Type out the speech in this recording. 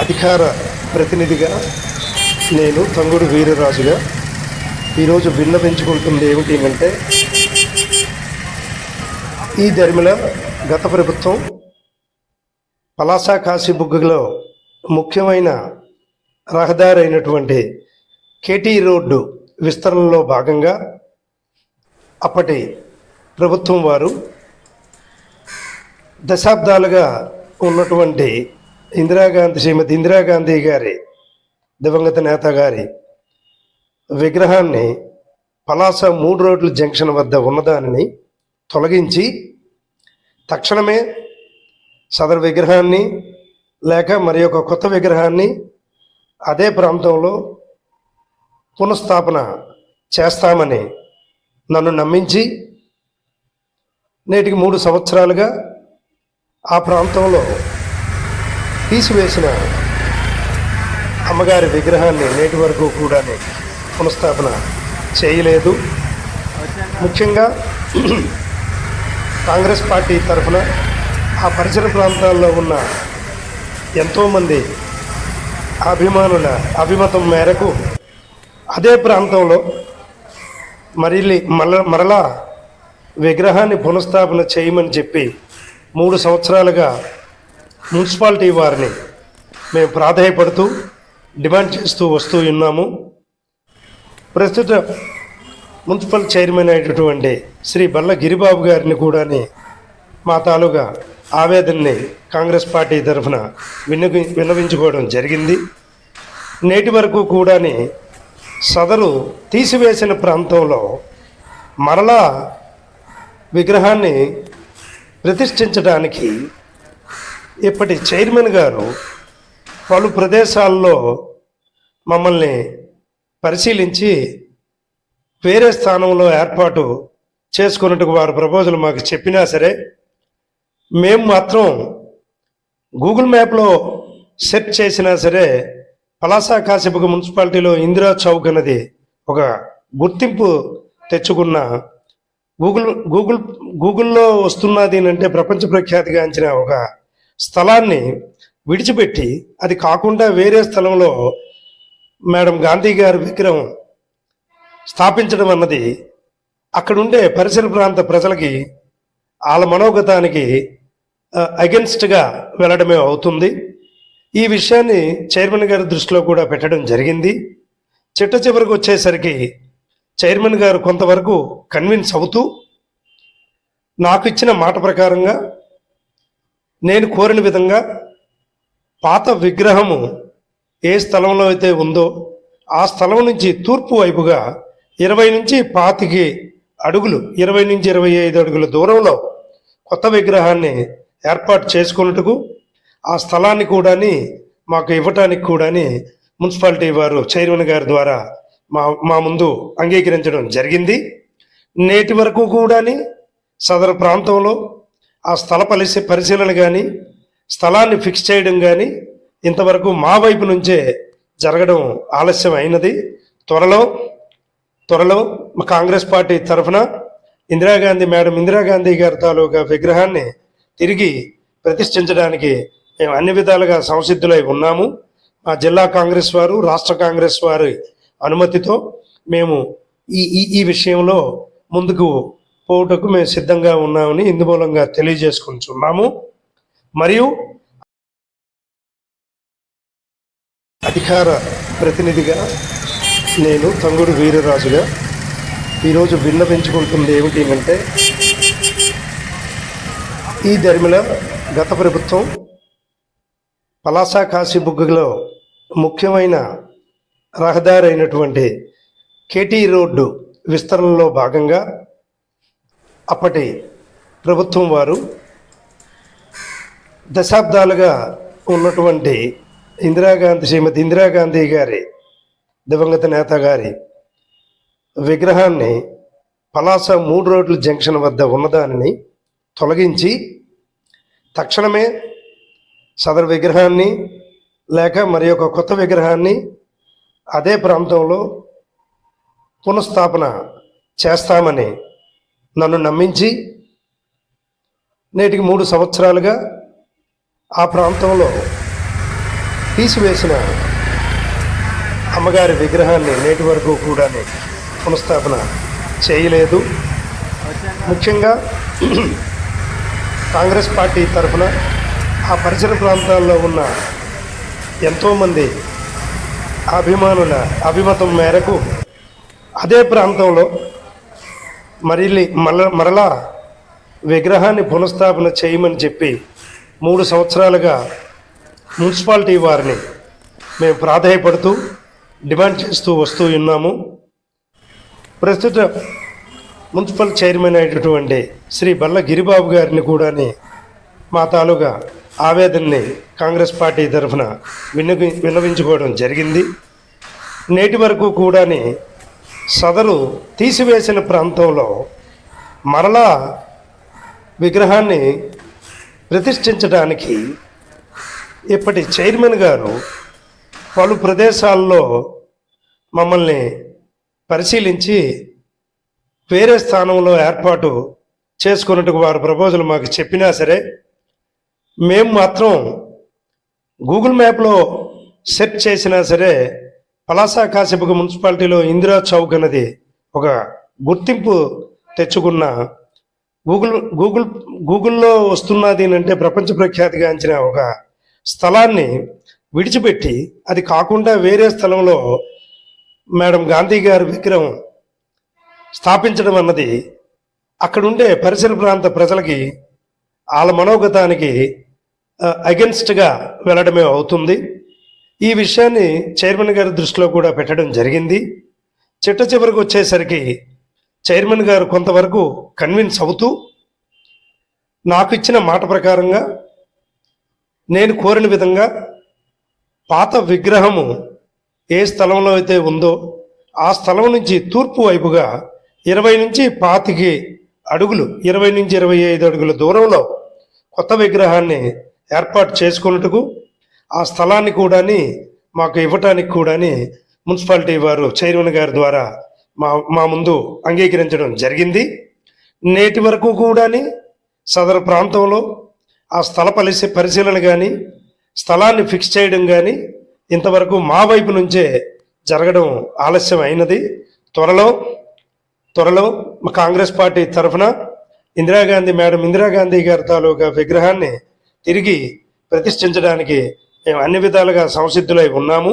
అధికార ప్రతినిధిగా నేను తంగుడు వీరరాజుగా ఈరోజు విన్నవించుకుంటుంది ఏమిటి అంటే, ఈ ధర్మిల గత ప్రభుత్వం పలాస కాశీబుగ్గలో ముఖ్యమైన రహదారి అయినటువంటి కేటీ రోడ్డు విస్తరణలో భాగంగా అప్పటి ప్రభుత్వం వారు దశాబ్దాలుగా ఉన్నటువంటి శ్రీమతి ఇందిరాగాంధీ గారి దివంగత నేత గారి విగ్రహాన్ని పలాస 3 రోడ్ల జంక్షన్ వద్ద ఉన్నదానిని తొలగించి తక్షణమే సదరు విగ్రహాన్ని లేక మరి ఒక కొత్త విగ్రహాన్ని అదే ప్రాంతంలో పునఃస్థాపన చేస్తామని నన్ను నమ్మించి నేటికి 3 సంవత్సరాలుగా ఆ ప్రాంతంలో తీసివేసిన అమ్మగారి విగ్రహాన్ని నేటి వరకు కూడా పునఃస్థాపన చేయలేదు. ముఖ్యంగా కాంగ్రెస్ పార్టీ తరఫున ఆ పరిసర ప్రాంతాల్లో ఉన్న ఎంతోమంది అభిమానుల అభిమతం మేరకు అదే ప్రాంతంలో మరలా విగ్రహాన్ని పునఃస్థాపన చేయమని చెప్పి 3 సంవత్సరాలుగా మున్సిపాలిటీ వారిని మేము ప్రాధాయపడుతూ డిమాండ్ చేస్తూ వస్తూ ఉన్నాము. ప్రస్తుత మున్సిపల్ చైర్మన్ అయినటువంటి శ్రీ బల్ల గిరిబాబు గారిని కూడా మా తాలూకా ఆవేదనని కాంగ్రెస్ పార్టీ తరఫున విన్నవించుకోవడం జరిగింది. నేటి వరకు కూడా సదరు తీసివేసిన ప్రాంతంలో మరలా విగ్రహాన్ని ప్రతిష్ఠించడానికి ఇప్పటి చైర్మన్ గారు పలు ప్రదేశాల్లో మమ్మల్ని పరిశీలించి వేరే స్థానంలో ఏర్పాటు చేసుకున్నట్టుకు వారి ప్రపోజల్ మాకు చెప్పినా సరే మేము మాత్రం గూగుల్ మ్యాప్లో సెర్చ్ చేసినా సరే పలాస కాశీబుగ్గ మున్సిపాలిటీలో ఇందిరా చౌక్ అన్నది ఒక గుర్తింపు తెచ్చుకున్న గూగుల్లో వస్తున్నది అంటే ప్రపంచ ప్రఖ్యాతిగాంచిన ఒక స్థలాన్ని విడిచిపెట్టి అది కాకుండా వేరే స్థలంలో మేడం గాంధీ గారి విగ్రహం స్థాపించడం అన్నది అక్కడుండే పరిసర ప్రాంత ప్రజలకి వాళ్ళ మనోగతానికి అగెన్స్ట్గా వెళ్ళడమే అవుతుంది. ఈ విషయాన్ని చైర్మన్ గారి దృష్టిలో కూడా పెట్టడం జరిగింది. చిట్ట చివరికి వచ్చేసరికి చైర్మన్ గారు కొంతవరకు కన్విన్స్ అవుతూ నాకు ఇచ్చిన మాట ప్రకారంగా నేను కోరిన విధంగా పాత విగ్రహము ఏ స్థలంలో అయితే ఉందో ఆ స్థలం నుంచి తూర్పు వైపుగా 20 నుంచి 25 అడుగులు 20 నుంచి 25 అడుగుల దూరంలో కొత్త విగ్రహాన్ని ఏర్పాటు చేసుకున్నట్టుకు ఆ స్థలాన్ని కూడా మాకు ఇవ్వటానికి కూడా మున్సిపాలిటీ వారు చైర్మన్ గారి ద్వారా మా ముందు అంగీకరించడం జరిగింది. నేటి వరకు కూడా సదరు ప్రాంతంలో ఆ స్థల పరిశీలన కానీ స్థలాన్ని ఫిక్స్ చేయడం కానీ ఇంతవరకు మా వైపు నుంచే జరగడం ఆలస్యం అయినది. త్వరలో కాంగ్రెస్ పార్టీ తరఫున మేడం ఇందిరాగాంధీ గారి తాలూకా విగ్రహాన్ని తిరిగి ప్రతిష్ఠించడానికి మేము అన్ని విధాలుగా సంసిద్ధులై ఉన్నాము. మా జిల్లా కాంగ్రెస్ వారు రాష్ట్ర కాంగ్రెస్ వారి అనుమతితో మేము ఈ విషయంలో ముందుకు పోవుటకు మేము సిద్ధంగా ఉన్నామని ఇందుమూలంగా తెలియజేసుకుంటున్నాము. మరియు అధికార ప్రతినిధిగా నేను తంగుడు వీరరాజుగా ఈరోజు విన్నవించుకుంటుంది ఏమిటి అంటే, ఈ ధర్మిల గత ప్రభుత్వం పలాస కాశీబుగ్గలో ముఖ్యమైన రహదారి అయినటువంటి కేటీ రోడ్డు విస్తరణలో భాగంగా అప్పటి ప్రభుత్వం వారు దశాబ్దాలుగా ఉన్నటువంటి శ్రీమతి ఇందిరాగాంధీ గారి దివంగత నేత గారి విగ్రహాన్ని పలాస 3 రోడ్ల జంక్షన్ వద్ద ఉన్నదానిని తొలగించి తక్షణమే సదరు విగ్రహాన్ని లేక మరి ఒక కొత్త విగ్రహాన్ని అదే ప్రాంతంలో పునఃస్థాపన చేస్తామని నన్ను నమ్మించి నేటికి 3 సంవత్సరాలుగా ఆ ప్రాంతంలో తీసివేసిన అమ్మగారి విగ్రహాన్ని నేటి వరకు కూడా పునఃస్థాపన చేయలేదు. ముఖ్యంగా కాంగ్రెస్ పార్టీ తరఫున ఆ పరిసర ప్రాంతాల్లో ఉన్న ఎంతోమంది అభిమానుల అభిమతం మేరకు అదే ప్రాంతంలో మరలా విగ్రహాన్ని పునఃస్థాపన చేయమని చెప్పి 3 సంవత్సరాలుగా మున్సిపాలిటీ వారిని మేము ప్రాధాయపడుతూ డిమాండ్ చేస్తూ వస్తూ ఉన్నాము. ప్రస్తుత మున్సిపల్ చైర్మన్ అయినటువంటి శ్రీ బల్ల గిరిబాబు గారిని కూడా మా తాలూకా ఆవేదనని కాంగ్రెస్ పార్టీ తరఫున విన్నవించుకోవడం జరిగింది. నేటి వరకు కూడా సదరు తీసివేసిన ప్రాంతంలో మరలా విగ్రహాన్ని ప్రతిష్ఠించడానికి ఇప్పటి చైర్మన్ గారు పలు ప్రదేశాల్లో మమ్మల్ని పరిశీలించి వేరే స్థానంలో ఏర్పాటు చేసుకున్నట్టుకు వారి ప్రపోజల్ మాకు చెప్పినా సరే మేము మాత్రం గూగుల్ మ్యాప్లో సెర్చ్ చేసినా సరే పలాస కాశీబుగ మున్సిపాలిటీలో ఇందిరా చౌక్ అన్నది ఒక గుర్తింపు తెచ్చుకున్న గూగుల్లో వస్తున్నది అంటే ప్రపంచ ప్రఖ్యాతిగాంచిన ఒక స్థలాన్ని విడిచిపెట్టి అది కాకుండా వేరే స్థలంలో మేడం గాంధీ గారి విగ్రహం స్థాపించడం అన్నది అక్కడుండే పరిసర ప్రాంత ప్రజలకి వాళ్ళ మనోగతానికి అగెన్స్ట్గా వెళ్ళడమే అవుతుంది. ఈ విషయాన్ని చైర్మన్ గారి దృష్టిలో కూడా పెట్టడం జరిగింది. చిట్ట చివరికి వచ్చేసరికి చైర్మన్ గారు కొంతవరకు కన్విన్స్ అవుతూ నాకు ఇచ్చిన మాట ప్రకారంగా నేను కోరిన విధంగా పాత విగ్రహము ఏ స్థలంలో అయితే ఉందో ఆ స్థలం నుంచి తూర్పు వైపుగా 20 నుంచి 25 అడుగులు 20 నుంచి 25 అడుగుల దూరంలో కొత్త విగ్రహాన్ని ఏర్పాటు చేసుకున్నట్టుకు ఆ స్థలాన్ని కూడా మాకు ఇవ్వటానికి కూడా మున్సిపాలిటీ వారు చైర్మన్ గారి ద్వారా మా ముందు అంగీకరించడం జరిగింది. నేటి వరకు కూడా సదరు ప్రాంతంలో ఆ స్థల పరిశీలన కానీ స్థలాన్ని ఫిక్స్ చేయడం కానీ ఇంతవరకు మా వైపు నుంచే జరగడం ఆలస్యం అయినది. త్వరలో మా కాంగ్రెస్ పార్టీ తరఫున మేడం ఇందిరాగాంధీ గారి తాలూకా విగ్రహాన్ని తిరిగి ప్రతిష్ఠించడానికి మేము అన్ని విధాలుగా సంసిద్ధులై ఉన్నాము.